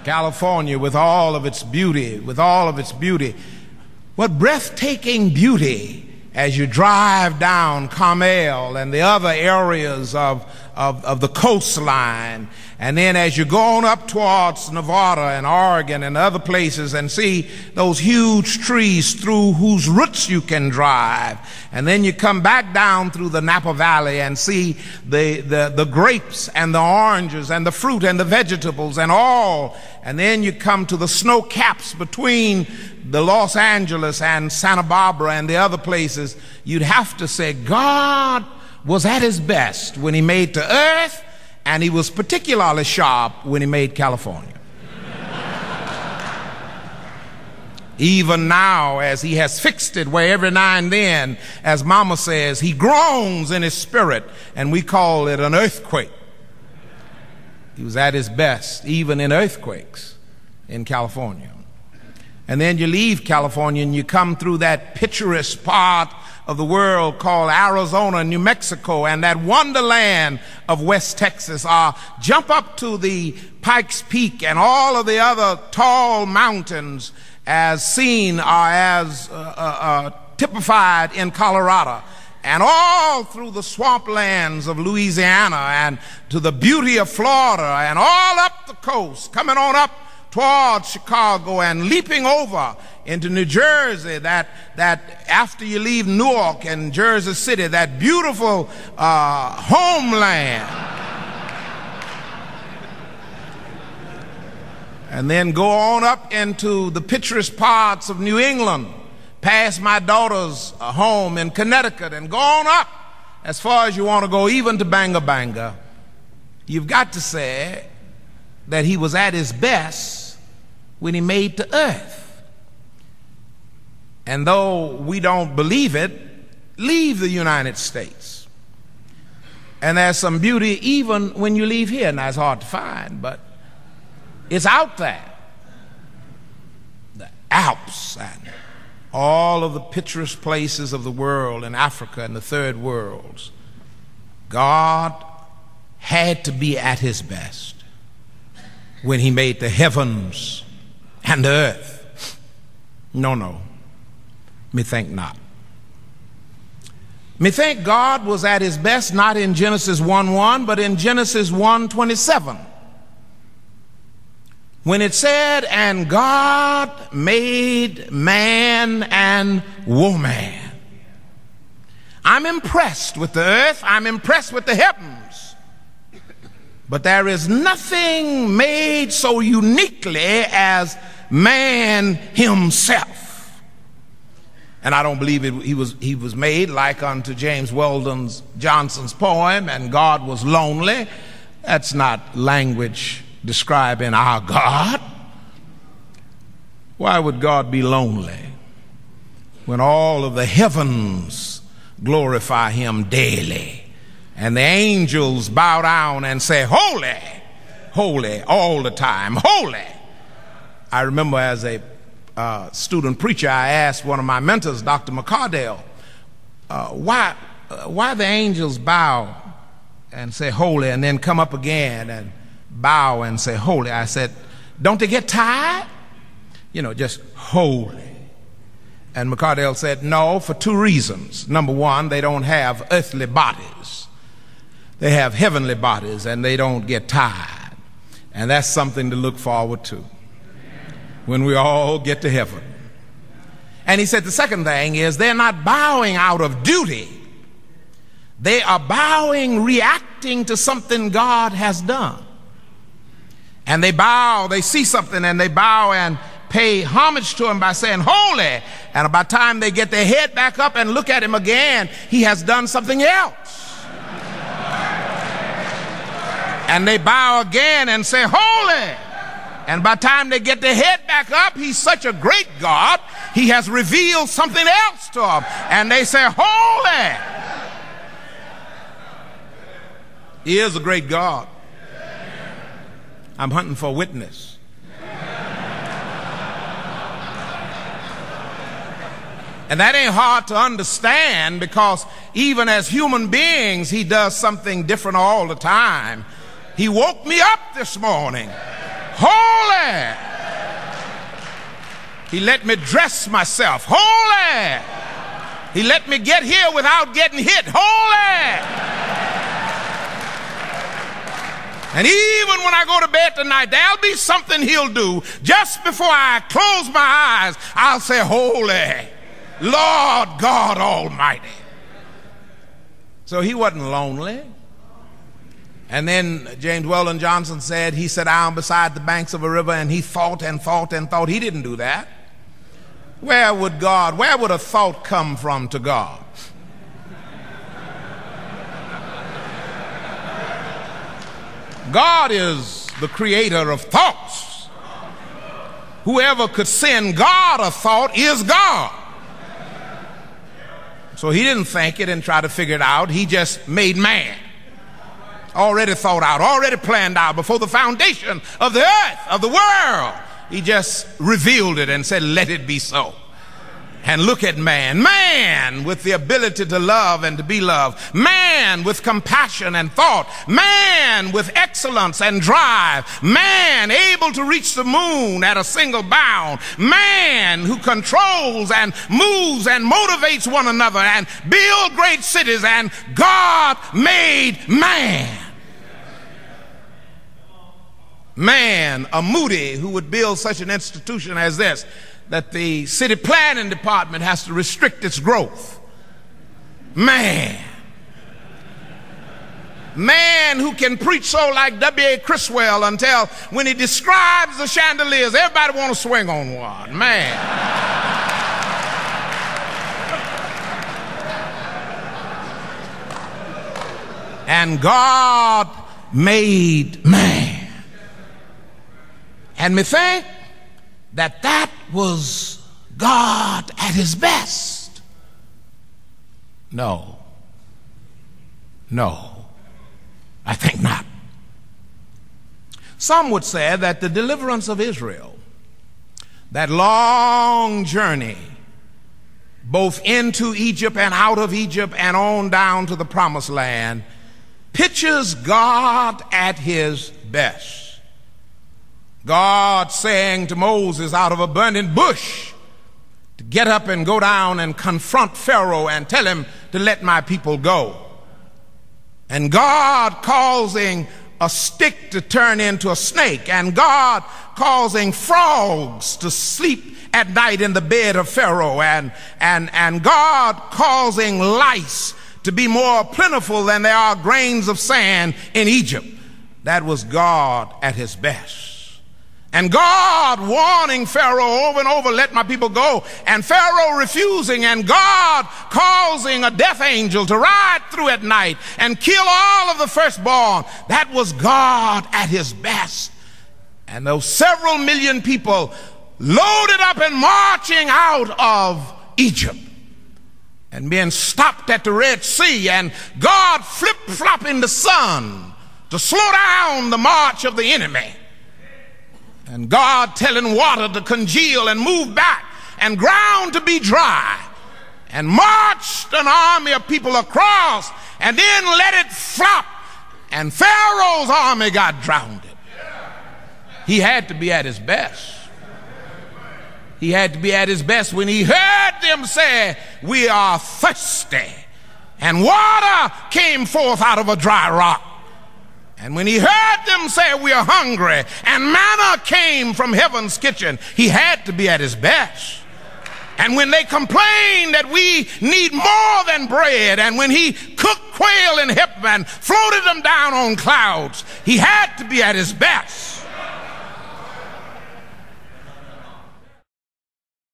California, with all of its beauty, What breathtaking beauty as you drive down Carmel and the other areas of the coastline, and then as you go on up towards Nevada and Oregon and other places and see those huge trees through whose roots you can drive, and then you come back down through the Napa Valley and see the grapes and the oranges and the fruit and the vegetables and all, and then you come to the snow caps between the Los Angeles and Santa Barbara and the other places. You'd have to say God was at his best when he made the earth, and he was particularly sharp when he made California. Even now, as he has fixed it, where every now and then, as Mama says, he groans in his spirit, and we call it an earthquake. He was at his best, even in earthquakes in California. And then you leave California and you come through that picturesque part of the world called Arizona, New Mexico, and that wonderland of West Texas, or jump up to the Pikes Peak and all of the other tall mountains as seen or as typified in Colorado, and all through the swamplands of Louisiana and to the beauty of Florida, and all up the coast, coming on up towards Chicago and leaping over into New Jersey, that after you leave Newark and Jersey City, that beautiful homeland. And then go on up into the picturesque parts of New England, past my daughter's home in Connecticut, and go on up as far as you want to go, even to Bangor, Bangor. You've got to say that he was at his best when he made the earth. And though we don't believe it, leave the United States. And there's some beauty even when you leave here. Now, it's hard to find, but it's out there. The Alps and all of the picturesque places of the world in Africa and the third worlds. God had to be at his best when he made the heavens and the earth. No, me think not. Me think God was at his best not in Genesis 1:1, but in Genesis 1:27, when it said, and God made man and woman. I'm impressed with the earth, I'm impressed with the heavens, but there is nothing made so uniquely as man himself. And I don't believe he was made like unto James Weldon Johnson's poem, and God was lonely. That's not language describing our God. Why would God be lonely when all of the heavens glorify him daily, and the angels bow down and say, holy, holy, all the time, holy? I remember as a student preacher, I asked one of my mentors, Dr. McCardell, why the angels bow and say holy and then come up again and bow and say holy. I said, don't they get tired? Just holy. And McCardell said, no, for two reasons. Number one, they don't have earthly bodies. They have heavenly bodies, and they don't get tired. And that's something to look forward to when we all get to heaven. And he said the second thing is they're not bowing out of duty. They are bowing, reacting to something God has done. And they bow, they see something, and they bow and pay homage to him by saying holy. And by the time they get their head back up and look at him again, he has done something else. And they bow again and say holy. And by the time they get their head back up, he's such a great God, he has revealed something else to them. And they say, holy. He is a great God. I'm hunting for a witness. And that ain't hard to understand, because even as human beings, he does something different all the time. He woke me up this morning. Holy! Holy. He let me dress myself. Holy. He let me get here without getting hit. Holy. And even when I go to bed tonight, there'll be something he'll do. Just before I close my eyes, I'll say, Holy, Lord God Almighty. So he wasn't lonely. And then James Weldon Johnson said he sat down beside the banks of a river and he thought and thought and thought. He didn't do that. Where would a thought come from to God? God is the creator of thoughts. Whoever could send God a thought is God. So he didn't think it and try to figure it out. He just made man. Already thought out, already planned out before the foundation of the earth, of the world. He just revealed it and said, let it be so. And look at man. Man with the ability to love and to be loved. Man with compassion and thought. Man with excellence and drive. Man able to reach the moon at a single bound. Man who controls and moves and motivates one another and build great cities. And God made man. Man, a Moody, who would build such an institution as this, that the city planning department has to restrict its growth. Man who can preach so like W.A. Criswell until when he describes the chandeliers, everybody want to swing on one. Man. And God made man. And me think that was God at his best. No, I think not. Some would say that the deliverance of Israel, that long journey, both into Egypt and out of Egypt and on down to the promised land, pictures God at his best. God saying to Moses out of a burning bush to get up and go down and confront Pharaoh and tell him to let my people go. And God causing a stick to turn into a snake, and God causing frogs to sleep at night in the bed of Pharaoh, and God causing lice to be more plentiful than there are grains of sand in Egypt. That was God at his best. And God warning Pharaoh over and over, let my people go. And Pharaoh refusing, and God causing a death angel to ride through at night and kill all of the firstborn. That was God at his best. And those several million people loaded up and marching out of Egypt and being stopped at the Red Sea, and God flip-flopping the sun to slow down the march of the enemy. And God telling water to congeal and move back and ground to be dry, and marched an army of people across and then let it flop, and Pharaoh's army got drowned. He had to be at his best. He had to be at his best when he heard them say, we are thirsty, and water came forth out of a dry rock. And when he heard them say, we are hungry, and manna came from heaven's kitchen, he had to be at his best. And when they complained that we need more than bread, and when he cooked quail in heaven and floated them down on clouds, he had to be at his best.